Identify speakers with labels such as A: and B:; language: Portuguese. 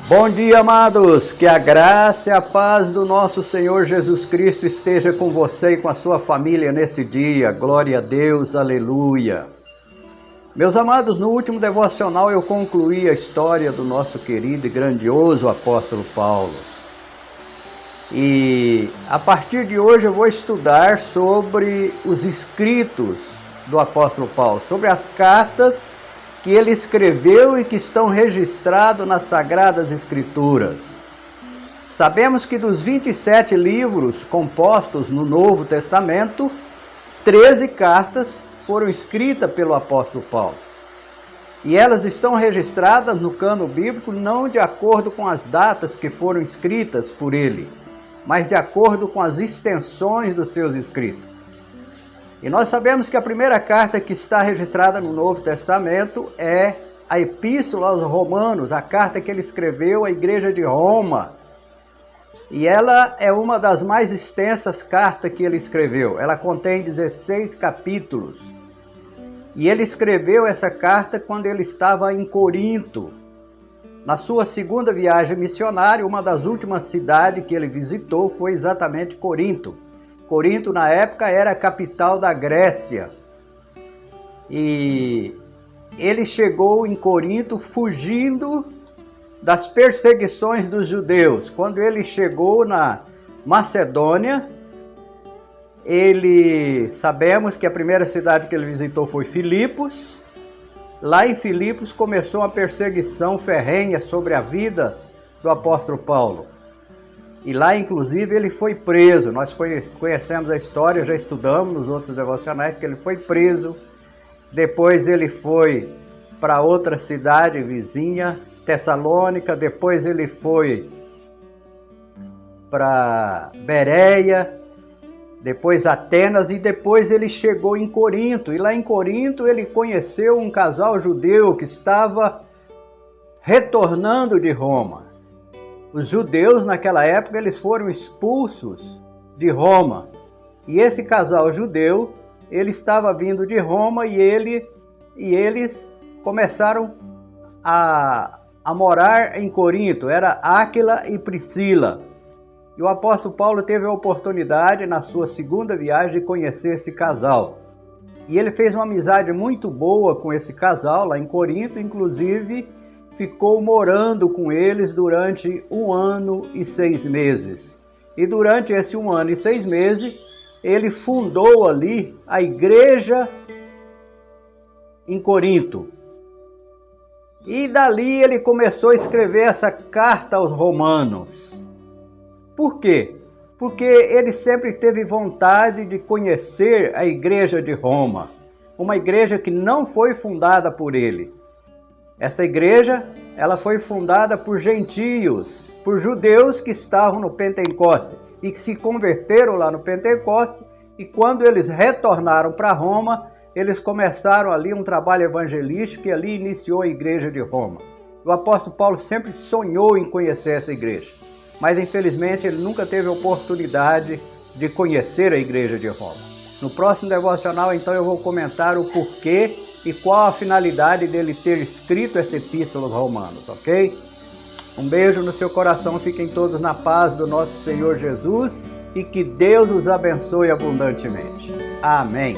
A: Bom dia, amados, que a graça e a paz do nosso Senhor Jesus Cristo esteja com você e com a sua família nesse dia. Glória a Deus, aleluia. Meus amados, no último devocional eu concluí a história do nosso querido e grandioso apóstolo Paulo. E a partir de hoje eu vou estudar sobre os escritos do apóstolo Paulo, sobre as cartas que ele escreveu e que estão registrados nas Sagradas Escrituras. Sabemos que dos 27 livros compostos no Novo Testamento, 13 cartas foram escritas pelo apóstolo Paulo. E elas estão registradas no cânon bíblico não de acordo com as datas que foram escritas por ele, mas de acordo com as extensões dos seus escritos. E nós sabemos que a primeira carta que está registrada no Novo Testamento é a Epístola aos Romanos, a carta que ele escreveu à Igreja de Roma. E ela é uma das mais extensas cartas que ele escreveu. Ela contém 16 capítulos. E ele escreveu essa carta quando ele estava em Corinto. Na sua segunda viagem missionária, uma das últimas cidades que ele visitou foi exatamente Corinto. Corinto, na época, era a capital da Grécia. E ele chegou em Corinto fugindo das perseguições dos judeus. Quando ele chegou na Macedônia, sabemos que a primeira cidade que ele visitou foi Filipos. Lá em Filipos começou uma perseguição ferrenha sobre a vida do apóstolo Paulo. E lá, inclusive, ele foi preso. Nós conhecemos a história, já estudamos nos outros devocionais que ele foi preso. Depois ele foi para outra cidade vizinha, Tessalônica. Depois ele foi para Bereia, depois Atenas e depois ele chegou em Corinto. E lá em Corinto ele conheceu um casal judeu que estava retornando de Roma. Os judeus naquela época eles foram expulsos de Roma. E esse casal judeu, ele estava vindo de Roma e eles começaram a morar em Corinto. Era Áquila e Priscila. E o apóstolo Paulo teve a oportunidade, na sua segunda viagem, de conhecer esse casal. E ele fez uma amizade muito boa com esse casal lá em Corinto, inclusive ficou morando com eles durante 1 ano e 6 meses. E durante esse 1 ano e 6 meses, ele fundou ali a igreja em Corinto. E dali ele começou a escrever essa carta aos romanos. Por quê? Porque ele sempre teve vontade de conhecer a igreja de Roma, uma igreja que não foi fundada por ele. Essa igreja, ela foi fundada por gentios, por judeus que estavam no Pentecoste e que se converteram lá no Pentecoste, e quando eles retornaram para Roma, eles começaram ali um trabalho evangelístico e ali iniciou a igreja de Roma. O apóstolo Paulo sempre sonhou em conhecer essa igreja, mas infelizmente ele nunca teve a oportunidade de conhecer a igreja de Roma. No próximo devocional, então, eu vou comentar o porquê e qual a finalidade dele ter escrito essa epístola aos Romanos, ok? Um beijo no seu coração, fiquem todos na paz do nosso Senhor Jesus e que Deus os abençoe abundantemente. Amém.